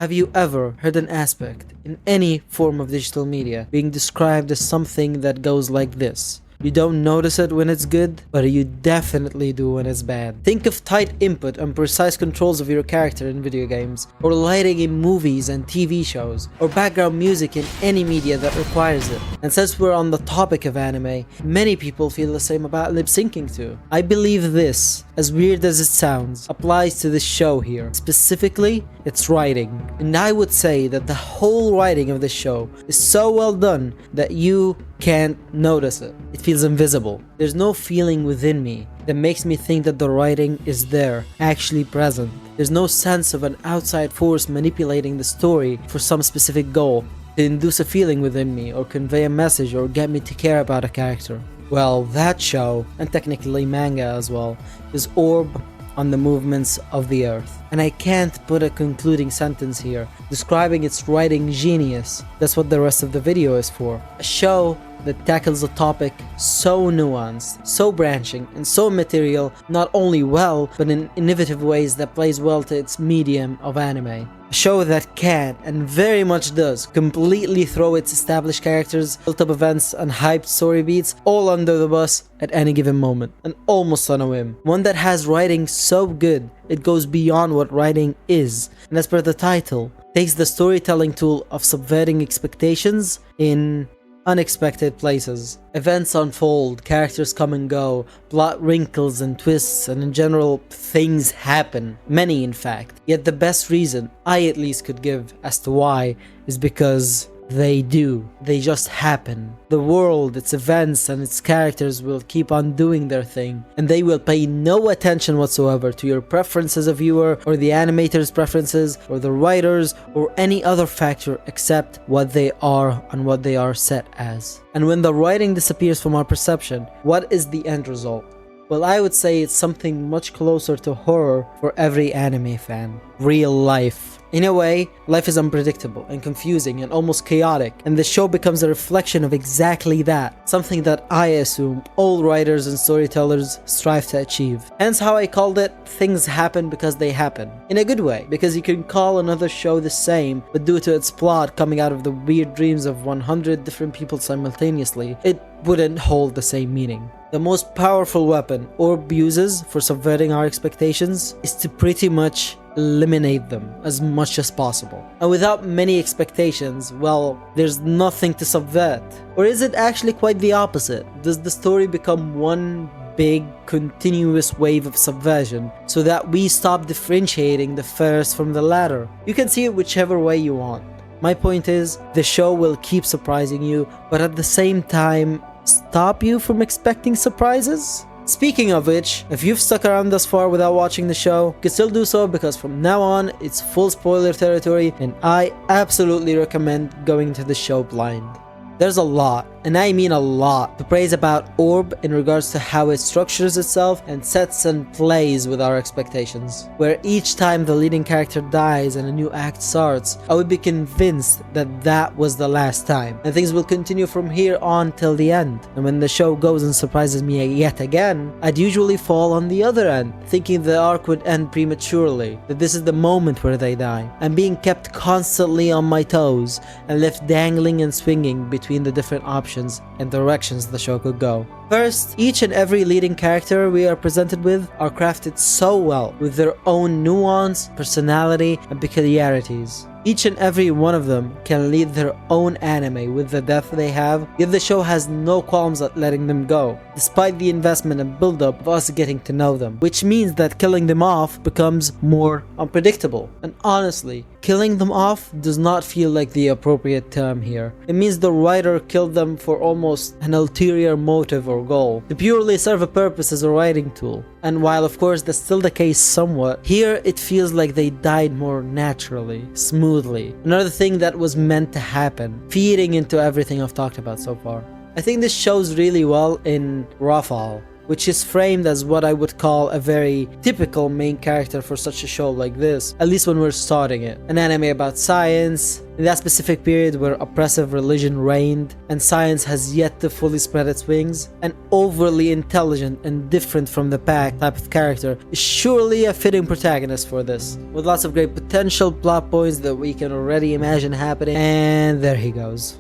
Have you ever heard an aspect in any form of digital media being described as something that goes like this? You don't notice it when it's good, but you definitely do when it's bad. Think of tight input and precise controls of your character in video games, or lighting in movies and TV shows, or background music in any media that requires it. And since we're on the topic of anime, many people feel the same about lip syncing too. I believe this, as weird as it sounds, applies to this show here. Specifically, its writing. And I would say that the whole writing of this show is so well done that you can't notice it. It feels invisible. There's no feeling within me that makes me think that the writing is there, actually present. There's no sense of an outside force manipulating the story for some specific goal, to induce a feeling within me, or convey a message, or get me to care about a character. Well, that show, and technically manga as well, is Orb on the movements of the earth. And I can't put a concluding sentence here, describing its writing genius. That's what the rest of the video is for. A show that tackles a topic so nuanced, so branching, and so material, not only well, but in innovative ways that plays well to its medium of anime. A show that can, and very much does, completely throw its established characters, built-up events, and hyped story beats all under the bus at any given moment, and almost on a whim. One that has writing so good, it goes beyond what writing is, and as per the title, takes the storytelling tool of subverting expectations in unexpected places. Events unfold, characters come and go, plot wrinkles and twists, and in general, things happen. Many, in fact. Yet the best reason I at least could give as to why is because they do. They just happen. The world, its events, and its characters will keep on doing their thing, and they will pay no attention whatsoever to your preference as a viewer, or the animator's preferences, or the writers, or any other factor except what they are and what they are set as. And when the writing disappears from our perception, what is the end result? Well, I would say it's something much closer to horror for every anime fan. Real life. In a way, life is unpredictable and confusing and almost chaotic, and the show becomes a reflection of exactly that, something that I assume all writers and storytellers strive to achieve. Hence how I called it, things happen because they happen. In a good way, because you can call another show the same, but due to its plot coming out of the weird dreams of 100 different people simultaneously, it wouldn't hold the same meaning. The most powerful weapon Orb uses for subverting our expectations is to pretty much eliminate them as much as possible. And without many expectations, well, there's nothing to subvert. Or is it actually quite the opposite? Does the story become one big, continuous wave of subversion so that we stop differentiating the first from the latter? You can see it whichever way you want. My point is, the show will keep surprising you, but at the same time, stop you from expecting surprises? Speaking of which, if you've stuck around thus far without watching the show, you can still do so because from now on, it's full spoiler territory and I absolutely recommend going to the show blind. There's a lot, and I mean a lot, to praise about Orb in regards to how it structures itself and sets and plays with our expectations. Where each time the leading character dies and a new act starts, I would be convinced that that was the last time, and things will continue from here on till the end. And when the show goes and surprises me yet again, I'd usually fall on the other end, thinking the arc would end prematurely, that this is the moment where they die. I'm being kept constantly on my toes and left dangling and swinging between the different options and directions the show could go. First, each and every leading character we are presented with are crafted so well, with their own nuance, personality, and peculiarities. Each and every one of them can lead their own anime with the depth they have, yet the show has no qualms at letting them go, despite the investment and build-up of us getting to know them, which means that killing them off becomes more unpredictable. And honestly, killing them off does not feel like the appropriate term here. It means the writer killed them for almost an ulterior motive or goal, to purely serve a purpose as a writing tool. And while of course that's still the case somewhat, here it feels like they died more naturally, smoothly. Another thing that was meant to happen, feeding into everything I've talked about so far. I think this shows really well in Rafal, which is framed as what I would call a very typical main character for such a show like this, at least when we're starting it. An anime about science, In that specific period where oppressive religion reigned and science has yet to fully spread its wings, an overly intelligent and different from the pack type of character is surely a fitting protagonist for this, with lots of great potential plot points that we can already imagine happening, and there he goes.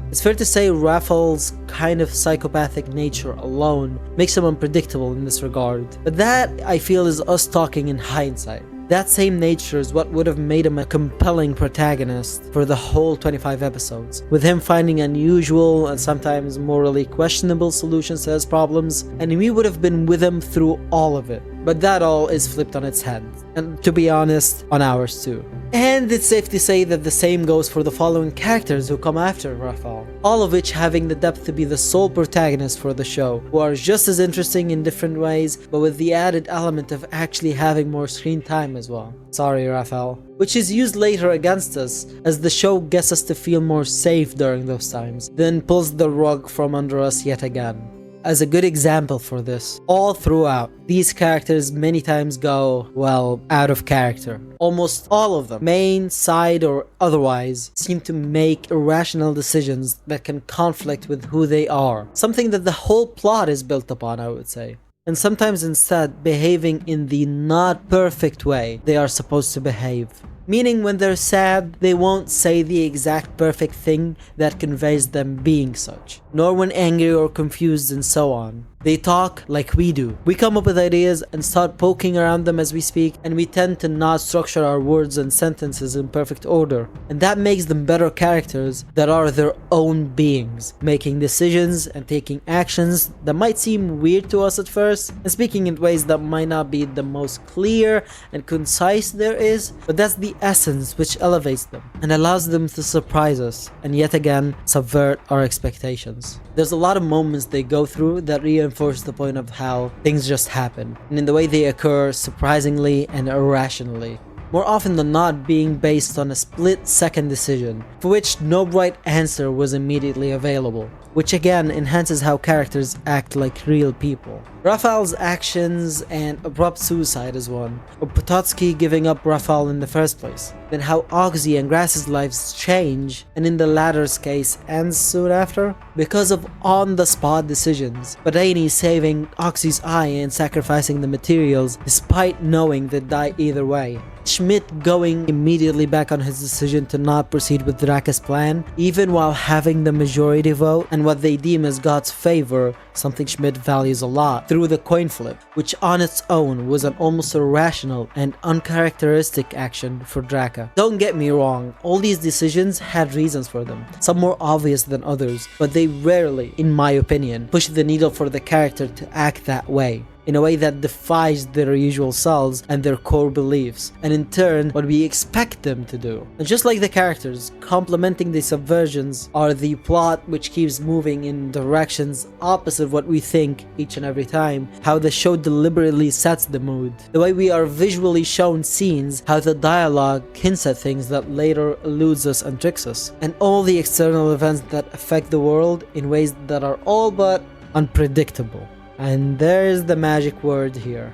It's fair to say Raphael's kind of psychopathic nature alone makes him unpredictable in this regard, but that, I feel, is us talking in hindsight. That same nature is what would have made him a compelling protagonist for the whole 25 episodes, with him finding unusual and sometimes morally questionable solutions to his problems, and we would have been with him through all of it. But that all is flipped on its head, and to be honest, on ours too. And it's safe to say that the same goes for the following characters who come after Raphael, all of which having the depth to be the sole protagonist for the show, who are just as interesting in different ways, but with the added element of actually having more screen time as well. Sorry, Raphael. Which is used later against us, as the show gets us to feel more safe during those times, then pulls the rug from under us yet again. As a good example for this, all throughout, these characters many times go, well, out of character. Almost all of them, main, side, or otherwise, seem to make irrational decisions that can conflict with who they are. Something that the whole plot is built upon, I would say. And sometimes instead behaving in the not perfect way they are supposed to behave. Meaning when they're sad, they won't say the exact perfect thing that conveys them being such, nor when angry or confused and so on. They talk like we do. We come up with ideas and start poking around them as we speak, and we tend to not structure our words and sentences in perfect order. And that makes them better characters that are their own beings, making decisions and taking actions that might seem weird to us at first, and speaking in ways that might not be the most clear and concise there is, but that's the essence which elevates them and allows them to surprise us and yet again subvert our expectations. There's a lot of moments they go through that reinforce the point of how things just happen, and in the way they occur surprisingly and irrationally. More often than not being based on a split-second decision, for which no right answer was immediately available, which again enhances how characters act like real people. Raphael's actions and abrupt suicide is one, or Potocki giving up Raphael in the first place. Then how Oxy and Grass's lives change, and in the latter's case ends soon after, because of on-the-spot decisions. Badani saving Oxy's eye and sacrificing the materials despite knowing they'd die either way. Schmidt going immediately back on his decision to not proceed with Draka's plan, even while having the majority vote and what they deem as God's favor, something Schmidt values a lot, through the coin flip, which on its own was an almost irrational and uncharacteristic action for Draka. Don't get me wrong, all these decisions had reasons for them, some more obvious than others, but they rarely, in my opinion, push the needle for the character to act that way, in a way that defies their usual selves and their core beliefs, and in turn what we expect them to do. And just like the characters, complementing the subversions are the plot which keeps moving in directions opposite what we think each and every time, how the show deliberately sets the mood, the way we are visually shown scenes, how the dialogue hints at things that later eludes us and tricks us, and all the external events that affect the world in ways that are all but unpredictable. And there's the magic word here.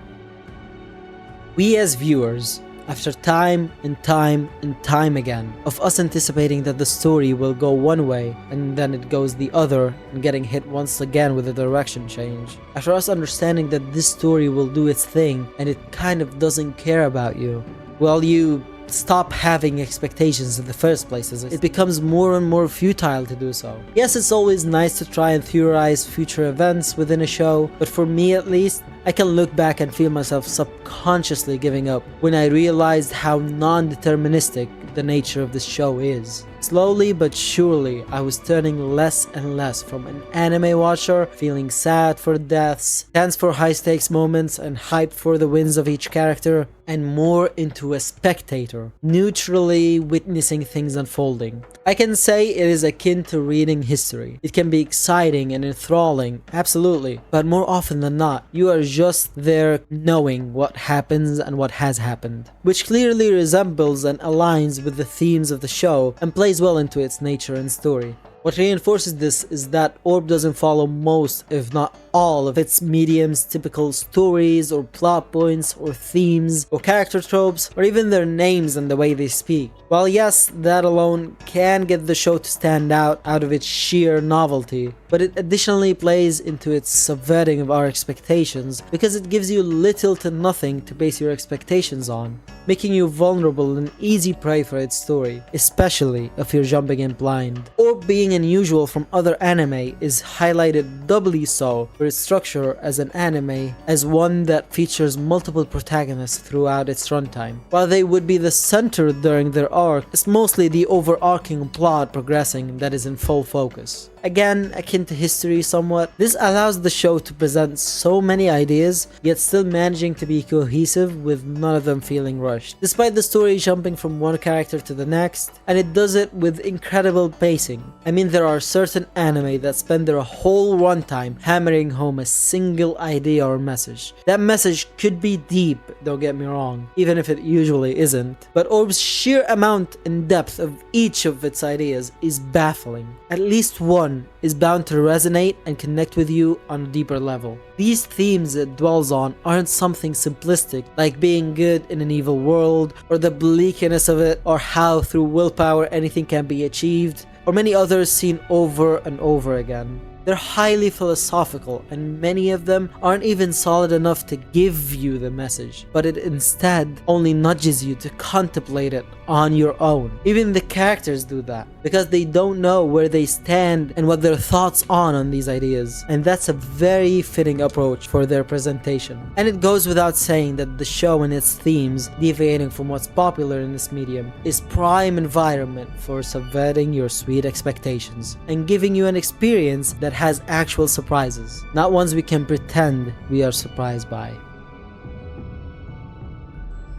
We as viewers, after time and time and time again of us anticipating that the story will go one way and then it goes the other and getting hit once again with a direction change, after us understanding that this story will do its thing and it kind of doesn't care about you, well, you stop having expectations in the first place, as it becomes more and more futile to do so. Yes, it's always nice to try and theorize future events within a show, but for me at least, I can look back and feel myself subconsciously giving up when I realized how non-deterministic the nature of this show is. Slowly but surely, I was turning less and less from an anime watcher, feeling sad for deaths, tense for high-stakes moments, and hyped for the wins of each character, and more into a spectator, neutrally witnessing things unfolding. I can say it is akin to reading history. It can be exciting and enthralling, absolutely, but more often than not, you are just there knowing what happens and what has happened, which clearly resembles and aligns with the themes of the show and plays well into its nature and story. What reinforces this is that Orb doesn't follow most, if not all of its medium's typical stories or plot points or themes or character tropes or even their names and the way they speak. While yes, that alone can get the show to stand out of its sheer novelty, but it additionally plays into its subverting of our expectations because it gives you little to nothing to base your expectations on, making you vulnerable and easy prey for its story, especially if you're jumping in blind. Or being unusual from other anime is highlighted doubly so for its structure as an anime as one that features multiple protagonists throughout its runtime. While they would be the center during their arc, it's mostly the overarching plot progressing that is in full focus. Again, akin to history somewhat, this allows the show to present so many ideas, yet still managing to be cohesive with none of them feeling rushed. Despite the story jumping from one character to the next, and it does it with incredible pacing. I mean, there are certain anime that spend their whole runtime hammering home a single idea or message. That message could be deep, don't get me wrong, even if it usually isn't, but Orb's sheer amount and depth of each of its ideas is baffling. At least one is bound to resonate and connect with you on a deeper level. These themes it dwells on aren't something simplistic like being good in an evil world, or the bleakness of it, or how through willpower anything can be achieved, or many others seen over and over again. They're highly philosophical, and many of them aren't even solid enough to give you the message, but it instead only nudges you to contemplate it on your own. Even the characters do that, because they don't know where they stand and what their thoughts on these ideas, and that's a very fitting approach for their presentation. And it goes without saying that the show and its themes, deviating from what's popular in this medium, is prime environment for subverting your sweet expectations and giving you an experience that has actual surprises, not ones we can pretend we are surprised by.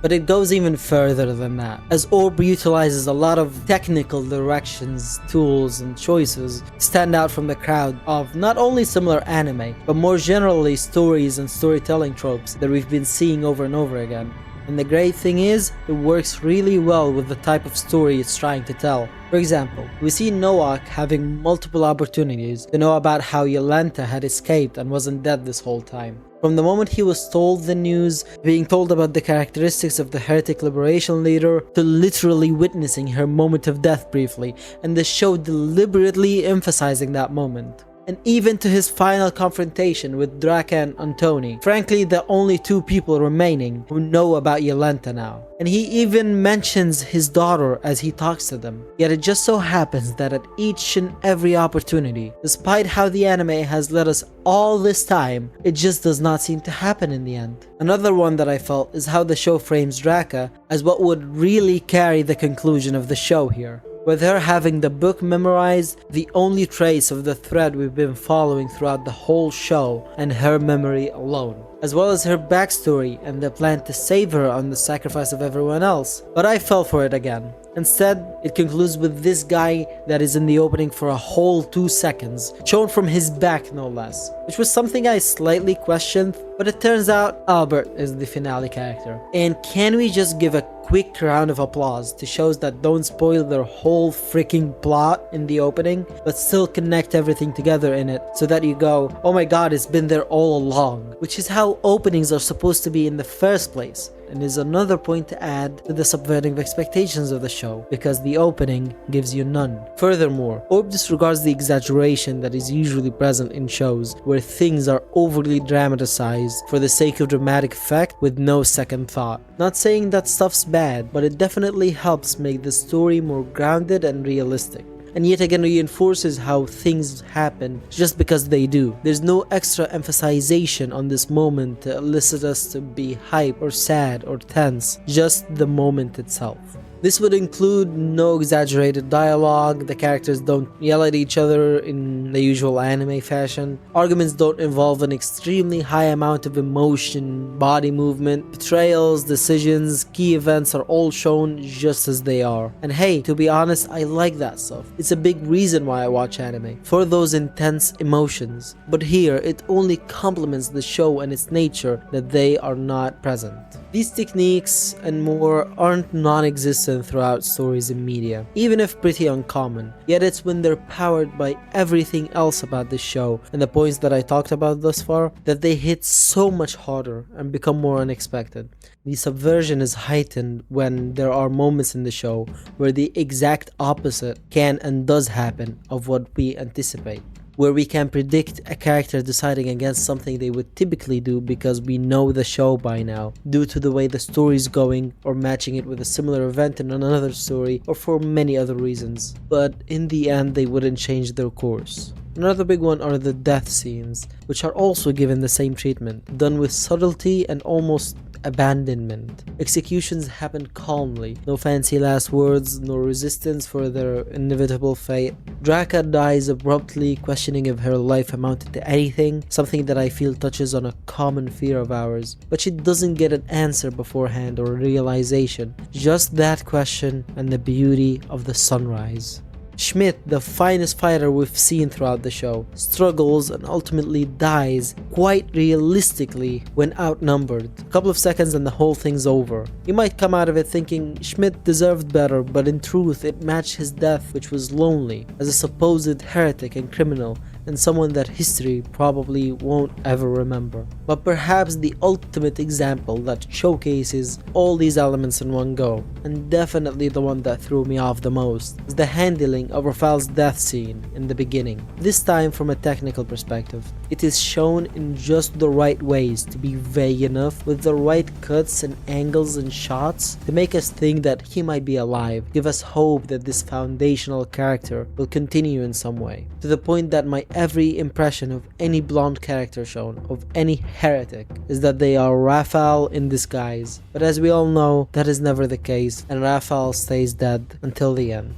But it goes even further than that, as Orb utilizes a lot of technical directions, tools, and choices to stand out from the crowd of not only similar anime, but more generally stories and storytelling tropes that we've been seeing over and over again. And the great thing is, it works really well with the type of story it's trying to tell. For example, we see Noak having multiple opportunities to know about how Yolanta had escaped and wasn't dead this whole time. From the moment he was told the news, being told about the characteristics of the heretic liberation leader, to literally witnessing her moment of death briefly, and the show deliberately emphasizing that moment. And even to his final confrontation with Draka and Antoni, frankly the only two people remaining who know about Yolanta now. And he even mentions his daughter as he talks to them. Yet it just so happens that at each and every opportunity, despite how the anime has led us all this time, it just does not seem to happen in the end. Another one that I felt is how the show frames Draka as what would really carry the conclusion of the show here. With her having the book memorized, the only trace of the thread we've been following throughout the whole show, and her memory alone, as well as her backstory and the plan to save her on the sacrifice of everyone else. But I fell for it again. Instead, it concludes with this guy that is in the opening for a whole 2 seconds, shown from his back no less, which was something I slightly questioned, but it turns out Albert is the finale character. And can we just give a quick round of applause to shows that don't spoil their whole freaking plot in the opening, but still connect everything together in it so that you go, oh my god, it's been there all along, which is how openings are supposed to be in the first place. And is another point to add to the subverting of expectations of the show, because the opening gives you none. Furthermore, Orb disregards the exaggeration that is usually present in shows where things are overly dramatized for the sake of dramatic effect with no second thought. Not saying that stuff's bad, but it definitely helps make the story more grounded and realistic. And yet again reinforces how things happen just because they do. There's no extra emphasization on this moment to elicit us to be hype or sad or tense, just the moment itself. This would include no exaggerated dialogue, the characters don't yell at each other in the usual anime fashion, arguments don't involve an extremely high amount of emotion, body movement, betrayals, decisions, key events are all shown just as they are. And hey, to be honest, I like that stuff. It's a big reason why I watch anime, for those intense emotions. But here, it only complements the show and its nature that they are not present. These techniques and more aren't non-existent consistent throughout stories in media, even if pretty uncommon. Yet it's when they're powered by everything else about the show and the points that I talked about thus far that they hit so much harder and become more unexpected. The subversion is heightened when there are moments in the show where the exact opposite can and does happen of what we anticipate, where we can predict a character deciding against something they would typically do because we know the show by now, due to the way the story is going, or matching it with a similar event in another story, or for many other reasons. But in the end, they wouldn't change their course. Another big one are the death scenes, which are also given the same treatment, done with subtlety and almost abandonment. Executions happen calmly, no fancy last words, no resistance for their inevitable fate. Draka dies abruptly, questioning if her life amounted to anything, something that I feel touches on a common fear of ours. But she doesn't get an answer beforehand or a realization, just that question and the beauty of the sunrise. Schmidt, the finest fighter we've seen throughout the show, struggles and ultimately dies quite realistically when outnumbered. A couple of seconds and the whole thing's over. You might come out of it thinking Schmidt deserved better, but in truth it matched his death, which was lonely, as a supposed heretic and criminal, and someone that history probably won't ever remember. But perhaps the ultimate example that showcases all these elements in one go, and definitely the one that threw me off the most, is the handling of Rafal's death scene in the beginning. This time from a technical perspective. It is shown in just the right ways to be vague enough, with the right cuts and angles and shots to make us think that he might be alive, give us hope that this foundational character will continue in some way, to the point that my every impression of any blonde character shown, of any heretic, is that they are Rafal in disguise. But as we all know, that is never the case, and Rafal stays dead until the end.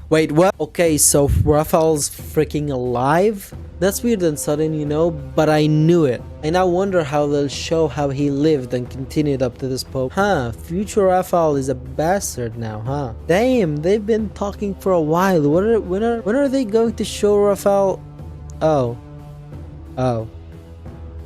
Wait, what? Okay, so Rafal's freaking alive? That's weird and sudden, you know, but I knew it. I now wonder how they'll show how he lived and continued up to this point. Future Rafal is a bastard now, huh? Damn, they've been talking for a while. When are they going to show Rafal? Oh.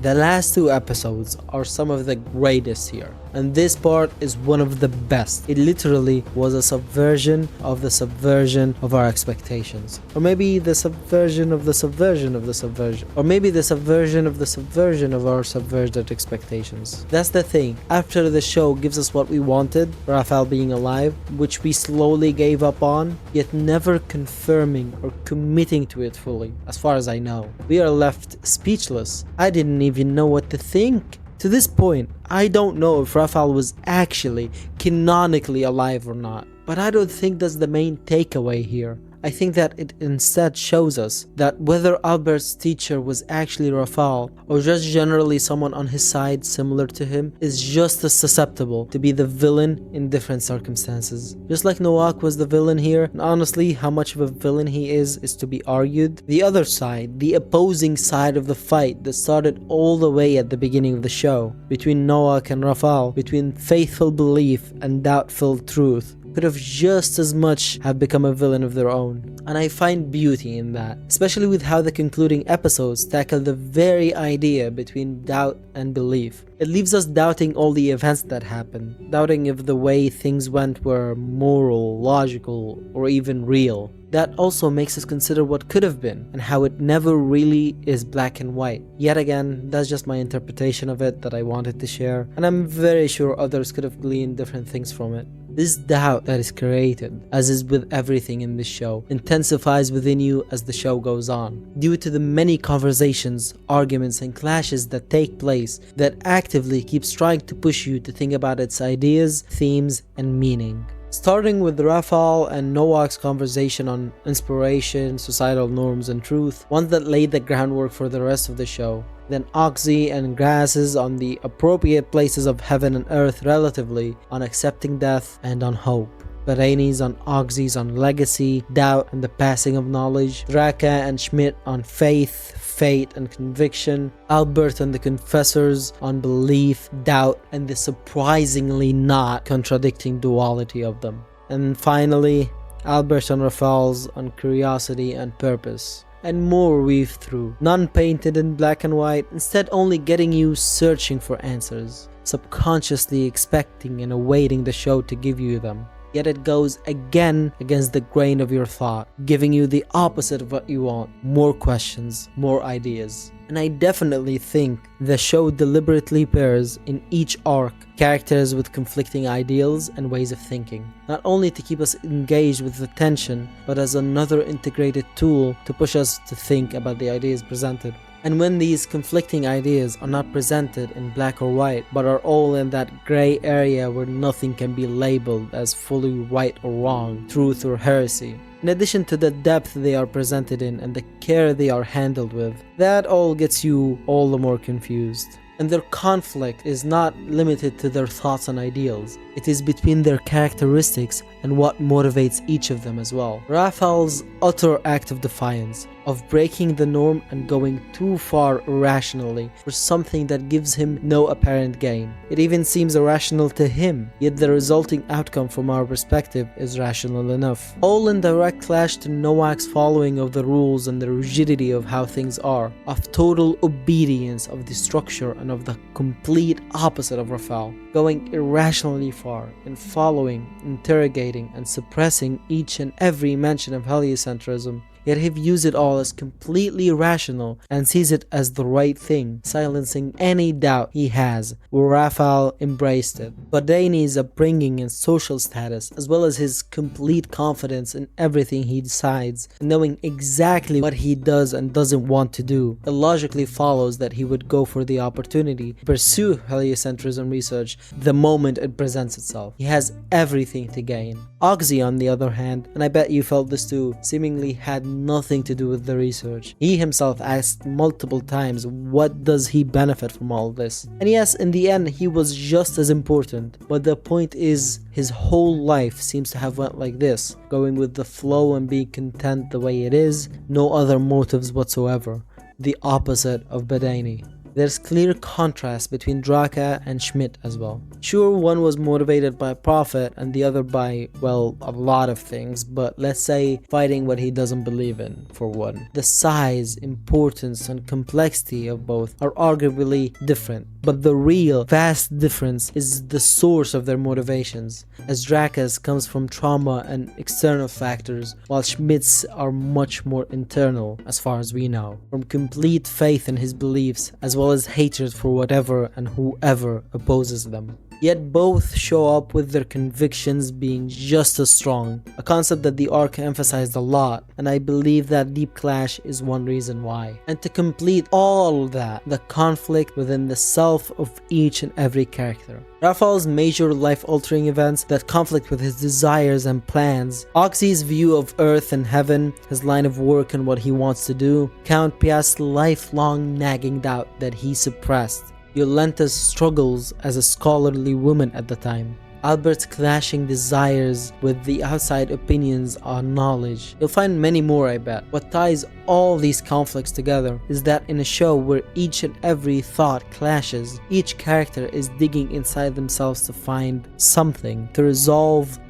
The last two episodes are some of the greatest here, and this part is one of the best. It literally was a subversion of the subversion of our expectations. Or maybe the subversion of the subversion of the subversion. Or maybe the subversion of the subversion of our subverted expectations. That's the thing. After the show gives us what we wanted, Rafal being alive, which we slowly gave up on, yet never confirming or committing to it fully, as far as I know. We are left speechless. I didn't even know what to think. To this point, I don't know if Rafal was actually canonically alive or not, but I don't think that's the main takeaway here. I think that it instead shows us that whether Albert's teacher was actually Rafal or just generally someone on his side similar to him is just as susceptible to be the villain in different circumstances. Just like Noak was the villain here, and honestly how much of a villain he is to be argued. The other side, the opposing side of the fight that started all the way at the beginning of the show, between Noak and Rafal, between faithful belief and doubtful truth, could have just as much have become a villain of their own. And I find beauty in that, especially with how the concluding episodes tackle the very idea between doubt and belief. It leaves us doubting all the events that happened, doubting if the way things went were moral, logical, or even real. That also makes us consider what could have been, and how it never really is black and white. Yet again, that's just my interpretation of it that I wanted to share, and I'm very sure others could have gleaned different things from it. This doubt that is created, as is with everything in this show, intensifies within you as the show goes on, due to the many conversations, arguments, and clashes that take place that actively keeps trying to push you to think about its ideas, themes, and meaning. Starting with Rafal and Noak's conversation on inspiration, societal norms, and truth, one that laid the groundwork for the rest of the show. Then Oxy and Grass's on the appropriate places of heaven and earth relatively, on accepting death and on hope. Bereni's on Oxy's on legacy, doubt, and the passing of knowledge. Draka and Schmidt on faith, fate, and conviction. Albert and the Confessors on belief, doubt, and the surprisingly not contradicting duality of them. And finally, Albert and Rafal's on curiosity and purpose. And more weaved through, none painted in black and white, instead only getting you searching for answers. subconsciously expecting and awaiting the show to give you them. Yet it goes again against the grain of your thought, giving you the opposite of what you want. More questions, more ideas. And I definitely think the show deliberately pairs in each arc characters with conflicting ideals and ways of thinking, not only to keep us engaged with the tension, but as another integrated tool to push us to think about the ideas presented. And when these conflicting ideas are not presented in black or white, but are all in that gray area where nothing can be labeled as fully right or wrong, truth or heresy, in addition to the depth they are presented in and the care they are handled with, that all gets you all the more confused. And their conflict is not limited to their thoughts and ideals. It is between their characteristics and what motivates each of them as well. Raphael's utter act of defiance, of breaking the norm and going too far irrationally for something that gives him no apparent gain. It even seems irrational to him, yet the resulting outcome from our perspective is rational enough. All in direct clash to Noak's following of the rules and the rigidity of how things are, of total obedience of the structure and of the complete opposite of Raphael, going irrationally far in following, interrogating and suppressing each and every mention of heliocentrism. Yet he views it all as completely rational and sees it as the right thing, silencing any doubt he has, where Raphael embraced it. Badani's upbringing and social status, as well as his complete confidence in everything he decides, knowing exactly what he does and doesn't want to do, it logically follows that he would go for the opportunity to pursue heliocentrism research the moment it presents itself. He has everything to gain. Oxy, on the other hand, and I bet you felt this too, seemingly had nothing to do with the research. He himself asked multiple times, what does he benefit from all this? And yes, in the end, he was just as important. But the point is, his whole life seems to have went like this, going with the flow and being content the way it is, no other motives whatsoever. The opposite of Badani. There's clear contrast between Draka and Schmidt as well. Sure, one was motivated by profit and the other by, well, a lot of things, but let's say fighting what he doesn't believe in, for one. The size, importance, and complexity of both are arguably different, but the real, vast difference is the source of their motivations, as Draka's comes from trauma and external factors, while Schmidt's are much more internal, as far as we know, from complete faith in his beliefs, as well as hatred for whatever and whoever opposes them. Yet both show up with their convictions being just as strong, a concept that the arc emphasized a lot, and I believe that deep clash is one reason why. And to complete all that, the conflict within the self of each and every character. Raphael's major life-altering events that conflict with his desires and plans, Oxy's view of earth and heaven, his line of work and what he wants to do, Count Piast's lifelong nagging doubt that he suppressed, Yolenta's struggles as a scholarly woman at the time, Albert's clashing desires with the outside opinions on knowledge. You'll find many more, I bet. What ties all these conflicts together is that in a show where each and every thought clashes, each character is digging inside themselves to find something, to resolve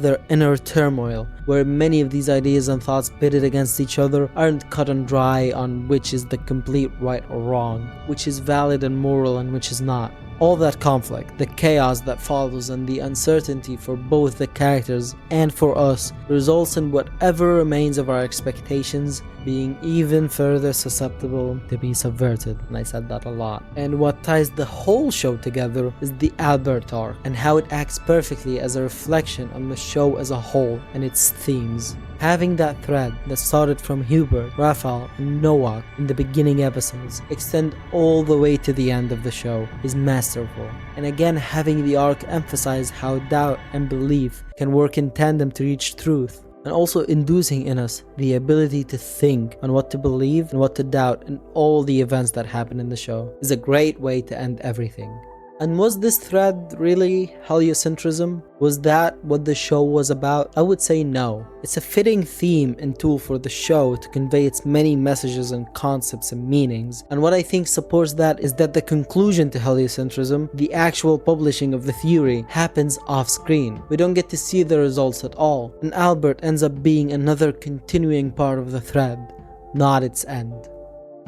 their inner turmoil, where many of these ideas and thoughts pitted against each other aren't cut and dry on which is the complete right or wrong, which is valid and moral and which is not. All that conflict, the chaos that follows, and the uncertainty for both the characters and for us results in whatever remains of our expectations being even further susceptible to be subverted. And I said that a lot. And what ties the whole show together is the Albert arc and how it acts perfectly as a reflection on the show as a whole and its themes. Having that thread that started from Hubert, Raphael, and Noak in the beginning episodes extend all the way to the end of the show is masterful. And again, having the arc emphasize how doubt and belief can work in tandem to reach truth, and also inducing in us the ability to think on what to believe and what to doubt in all the events that happen in the show, is a great way to end everything. And was this thread really heliocentrism? Was that what the show was about? I would say no. It's a fitting theme and tool for the show to convey its many messages and concepts and meanings. And what I think supports that is that the conclusion to heliocentrism, the actual publishing of the theory, happens off screen. We don't get to see the results at all. And Albert ends up being another continuing part of the thread, not its end.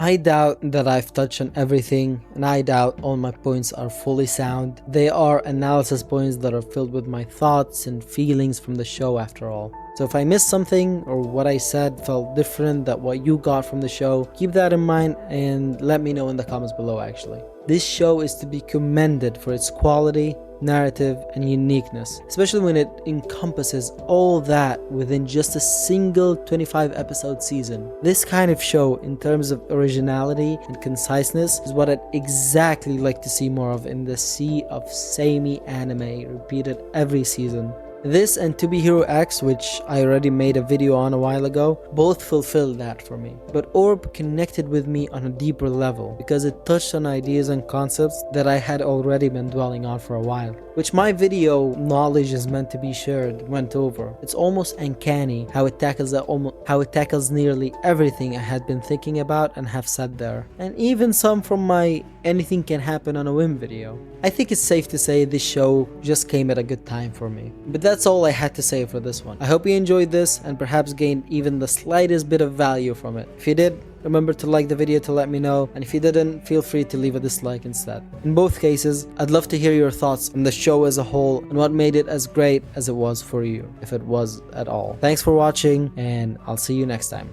I doubt that I've touched on everything, and I doubt all my points are fully sound. They are analysis points that are filled with my thoughts and feelings from the show after all. So if I missed something or what I said felt different than what you got from the show, keep that in mind and let me know in the comments below actually. This show is to be commended for its quality, narrative, and uniqueness, especially when it encompasses all that within just a single 25 episode season. This kind of show, in terms of originality and conciseness, is what I'd exactly like to see more of in the sea of samey anime repeated every season. This and To Be Hero X, which I already made a video on a while ago, both fulfilled that for me. But Orb connected with me on a deeper level because it touched on ideas and concepts that I had already been dwelling on for a while, which my video Knowledge Is Meant to Be Shared went over. It's almost uncanny how it tackles nearly everything I had been thinking about and have said there, and even some from my Anything Can Happen on a Whim video. I think it's safe to say this show just came at a good time for me. But that's all I had to say for this one. I hope you enjoyed this and perhaps gained even the slightest bit of value from it. If you did, remember to like the video to let me know, and if you didn't, feel free to leave a dislike instead. In both cases, I'd love to hear your thoughts on the show as a whole and what made it as great as it was for you, if it was at all. Thanks for watching, and I'll see you next time.